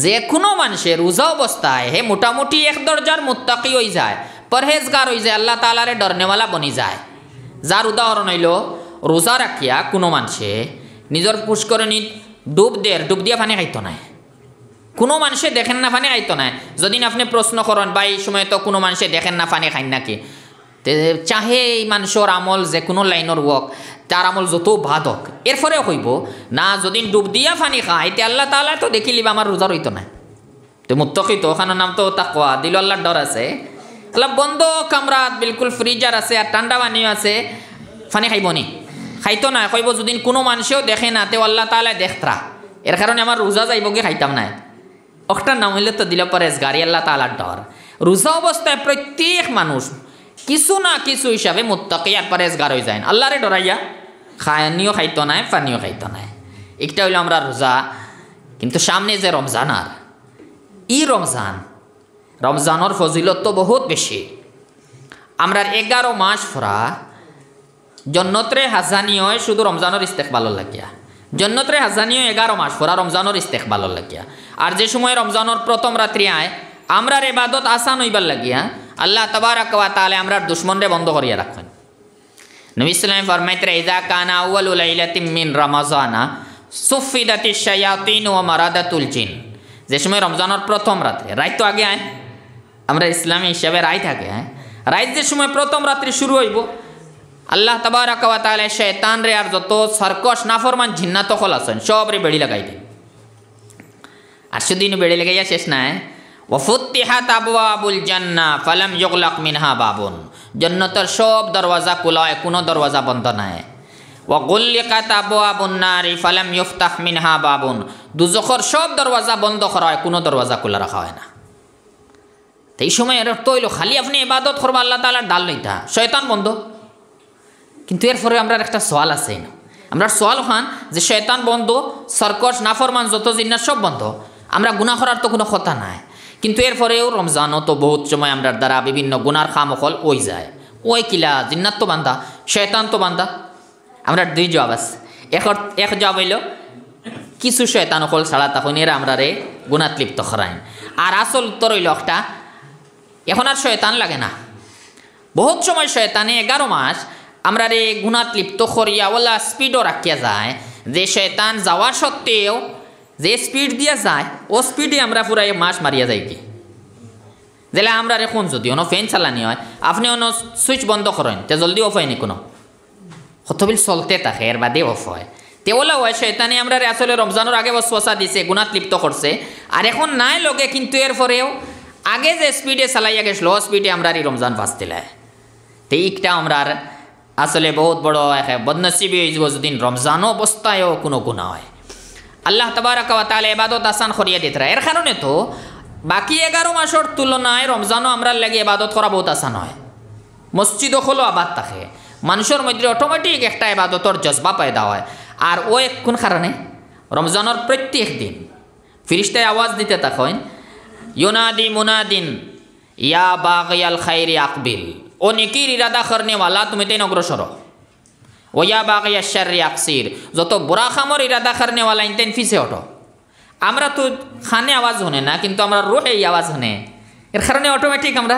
যে কোনো মানুষের রোজা অবস্থায় হে মোটামুটি এক দরজার মুত্তাকি হয়ে যায়, পরহেজগার হয়ে যায়, আল্লাহ তাআলারে ডরনেওয়ালা বনি যায়। যার উদাহরণ হইল রোজা রাখিয়া কোনো মানুষে নিজের পুষ্করণী ডুব দিয়া পানি খাইতো না। কোনো মানুষে দেখেন না পানি খাইতো না। যদি আপনি প্রশ্ন করেন বা এই সময় তো কোনো মানুষে দেখেন না পানি খাইন নাকি, চাহে এই মানুষের আমল যে কোনো লাইনের হোক, তার আমল যত ভাদ হোক, এরপরেও হইব না যদি ডুব দিয়া পানি খায় তে আল্লাহ তাআলা তো দেখিলিবা আমার রোজা রইতো না। তো মুত্তাকি তো ওখানের নাম তো তাকওয়া, দিল আল্লাহর ডর আছে। আল্লাহ বন্ধ কামরাত বিলকুল ফ্রিজার আছে আর ঠান্ডা পানিও আছে, পানি খাইব নি? খাইতো না। কইব যদি কোনো মানুষেও দেখে না তেও আল্লাহ তাআলা দেখতরা, এর কারণে আমার রোজা যাইব কি খাইতাম না। ওটার নাম হইলে তো দিল পরেজগারি, আল্লাহ তাআলার ডর। রোজা অবস্থায় প্রত্যেক মানুষ কিছু না কিছু হিসাবে মুত্তাকি আর পরেজগার হয়ে যায়। আল্লাহরে ডরাইয়া খানিও খাইতো না, পানিও খাইতো না। একটা হইল আমরা রোজা। কিন্তু সামনে যে রমজান, আর ই রমজানের ফজিলত তো বহুত বেশি। আমরা 11 মাস ফরা জন্নতরে হাজানি হয় শুধু রমজানের ইস্তেকবালর লাগিয়া। জন্নতরে হাজানি হয় 11 মাস ফরা রমজানের ইস্তেকবালর লাগিয়া। আর যে সময় রমজানের প্রথম রাত্রি আয় আমরার ইবাদত আসান হইবার লাগিয়া আল্লাহ তাবারাক ওয়া তাআলা আমরার দুশমনরে বন্ধ করিয়া রাখেন। নবী সাল্লাল্লাহু আলাইহি ওয়াসাল্লাম ফরমাইতে ইযা কানা আউয়ালু লাইলাতিন মিন রমাজানা সুফিদাতিশ শায়াতিন ওয়া মারাদাতুল জিন। যে সময় রমজানের প্রথম রাত্রে, রাত তো আগে আয়, আমরা ইসলামী হিসাবে রাত থাকে, রাত যে সময় প্রথম রাত্রি শুরু হইব আল্লাহ তাবারাক ওয়া তাআলা শয়তান রে আর যত সরকশ নাফরমান জিন্নাত সকল আছেন সব রে বেড়ি লাগাই দেন। আর সেদিন বেড়ি লাগাইয়া শেষ নাই, ওয়াফুতিহাত আবওয়াবুল জান্নাহ ফালাম ইউগলাক মিনহা বাবুন। জান্নাতের সব দরওয়াজা খোলা হয়, কোনো দরওয়াজা বন্ধ নাই। ওয়াগুল্লিকাত আবওয়াবুন নারি ফালাম ইফতাহ মিনহা বাবুন। দুজখের সব দরওয়াজা বন্ধ করা হয়, কোনো দরওয়াজা খোলা রাখা হয় না। তো এই সময় এর তো হইল খালি আপনি ইবাদত করবা আল্লাহ তাআলার ডাল লইতা, শয়তান বন্ধ। কিন্তু এরপরে আমরা একটা সওয়াল আছে, আমরা সওয়াল খান যে শয়তান বন্ধ, সরকশ নাফরমান যত জিন্নাত সব বন্ধ, আমরা গুনাহ করার তো কোনো কথা নাই। কিন্তু এরপরেও রমজানও তো বহুত সময় আমরা দ্বারা বিভিন্ন গুনার খামখল ওই যায়। ওই কিলা জিন্নাত তো বান্ধা, শয়তান তো বান্ধা। আমরা দুই জবাব আছে। এক জবাব হইল কিছু শয়তান অকল ছাড়া তখন এরা আমরা রে গুনাত লিপ্ত করাইন। আর আসল উত্তর হইল একটা, এখন আর শয়তান লাগে না। বহুত সময় শয়তানে 11 মাস আমরা রে গুনাত লিপ্ত করিয়া ওলা স্পিডও রাখিয়া যায়, যে শয়তান যাওয়ার সত্ত্বেও যে স্পিড দিয়া যায় ও স্পিডে আমরা পুরা মাস মারিয়া যাই কি। যেলে আমরা এখন যদি অন্য ফ্যান চালানি হয়, আপনি অন্য সুইচ বন্ধ করেন তে জলদি অফ হয়নি, কোনো কতবিল চলতে থাকে এর বাদে অফ হয়। তেওলা হয় শয়তানে আমরা আসলে রমজানের আগে ওয়াসওয়াসা দিছে, গুনাত লিপ্ত করছে, আর এখন নাই লগে। কিন্তু এরপরেও আগে যে স্পিডে চালাইয়া গেছিল স্পিডে আমরা এই রমজান বাঁচতে লাগে। তো এইটা আমরা আসলে বহুত বড় বদনসিবি হয়ে যাব যদি রমজান অবস্থায়ও কোনো গুনাহ হয়। আল্লাহ তাবারাক ওয়া তাআলা ইবাদত আসান করিয়া দিতে। এর কারণে তো বাকি 11 মাসের তুলনায় রমজানও আমরা লাগে ইবাদত করা বহুত আসান হয়। মসজিদও হলো আবাদ থাকে, মানুষের মধ্যে অটোমেটিক একটা ইবাদতর জজবা পয়দা হয়। আর ও কোন কারণে রমজানের প্রত্যেক দিন ফিরিস্তায় আওয়াজ দিতে থাকেন, ইউনাদি মুনাদিন ইয়া বাগিয়াল খাইরি আকবিল। ও নেকির ইরাদা করনে वाला তুমি তেন অগ্রসর হও। ও ইয়া বাগিয়াশ শাররি আকসির। যত বুরা কামর ইরাদা করনে वाला ইনতেন ফিসে ওঠো। আমরা তো খানে আওয়াজ শুনে না, কিন্তু আমরা রুহে আওয়াজ শুনে। এর কারণে অটোমেটিক আমরা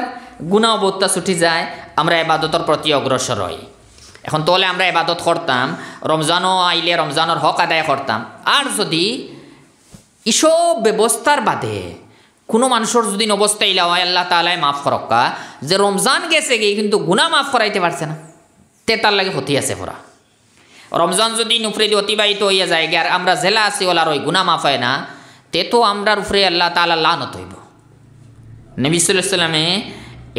গুনাহ বোধটা ছুটি যায়, আমরা ইবাদতের প্রতি অগ্রসর হই। এখন তোলে আমরা ইবাদত করতাম, রমজানও আইলে রমজানের হক আদায় করতাম। আর যদি এসব ব্যবস্থার বাদে কোনো মানুষের যদি অবস্থা ইলা হয় আল্লাহ তাআলাই মাফ করক্কা, যে রমজান গেছে গিয়ে কিন্তু গুনাহ মাফ করাইতে পারছে না, তে তার লাগে ক্ষতি আছে পুরা। রমজান যদি নুফরে অতিবাহিত হইয়া যায় আর আমরা জেলা আছি ওলার ওই গুনাহ মাফ হয় না, তে তো আমরার উপরে আল্লাহ তাআলা লানত হইব। নবী সাল্লাল্লাহু আলাইহি ওয়াসাল্লামে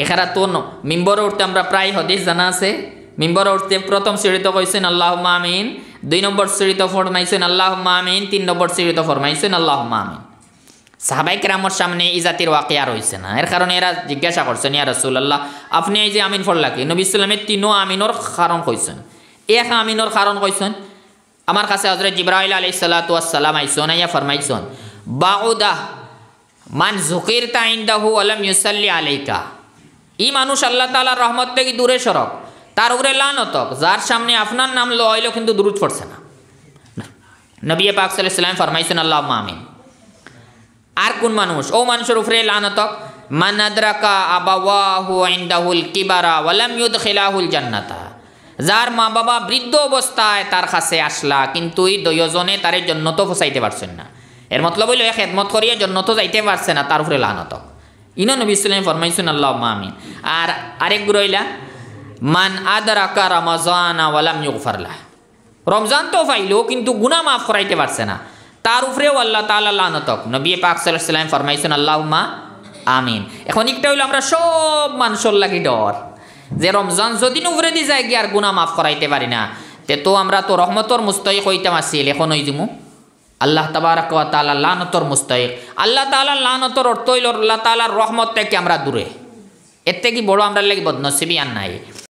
এখানে তো মিম্বরে উঠতে আমরা প্রায় হাদিস জানা আছে। মিম্বরে উঠতে প্রথম সিঁড়িতে কইছেন আল্লাহুম্মা আমিন, 2 নম্বর সিঁড়িতে ফরমাইছেন আল্লাহুম্মা আমিন, 3 নম্বর সিঁড়িতে ফরমাইছেন আল্লাহুম্মা আমিন। সাহাবায়ে কেরামের সামনে ইজাতির ওয়াকিয়া রইছে না। এর কারণে এরা জিজ্ঞাসা করছেন, ইয়া রাসূলুল্লাহ আপনি এই যে আমিন ফরলা কি? নবী সাল্লাল্লাহু আলাইহি ওয়াসাল্লাম 3 আমিনর কারণ কইছেন। এক আমিনর কারণ কইছেন, আমার কাছে হযরত জিবরাইল আলাইহিস সালাতু ওয়াস সালাম আইছেন, আইয়া ফরমাইছেন বাউদা মান যুকিরতা ইনদাহু ওয়া লাম ইউসাল্লি আলাইকা। ই মানুষ আল্লাহ তাআলার রহমত থেকে দূরে সরক, তার উপরে লানত হোক, যার সামনে আপনার নাম লইল কিন্তু দুরূদ পড়ছে না। নবী পাক সাল্লাল্লাহু আলাইহি ওয়াসাল্লাম ফরমাইছেন আল্লাহুম্মা আমিন। কোন মানুষ ও মানুষের উপরে লানত মান আদরাকা আবাওয়াহু ইনদাহুল কিবারা ওয়া লাম ইউদখিলাহুল জান্নাতা যার মা বাবা বৃদ্ধ অবস্থায় তার কাছে আসলা কিন্তু এই দুইজনে তার জান্নাত পৌঁছাইতে পারছেন না এর মতলব হইল খেদমত করিয়া জান্নাত যাইতে পারছে না তার উপরে লানত ইনো নবী সাল্লাল্লাহু ফরমাইছেন আল্লাহুম্মা আমিন আর আরেক গুরইলা মান আদরাকা রমাজান ওয়া লাম ইগফার লাহ রমজান তো পাইলো কিন্তু গুনাহ মাফ করাইতে পারছে না তার উপরেও আল্লাহ তাআলা লানতক নবী পাক সাল্লাল্লাহু আলাইহি ওয়াসাল্লাম ফরমাইছেন আল্লাহুম্মা আমিন এখন একটা হইলো আমরা সব মানুষের লাগি ডর যে রমজান যদি উপরে দি যায় আর গুনাহ মাফ করাইতে পারি না তে তো আমরা তো রহমতর মুস্তাহিক হইতাম আসিল এখন হই দিমু আল্লাহ তাবারক ওয়া তাআলা লানতর মুস্তাহিক আল্লাহ তাআলা লানতর অর্থ হইল আল্লাহ তাআলার রহমত থেকে আমরা দূরে এর থেকে বড় আমরা লাগি বদনসিবি আর নাই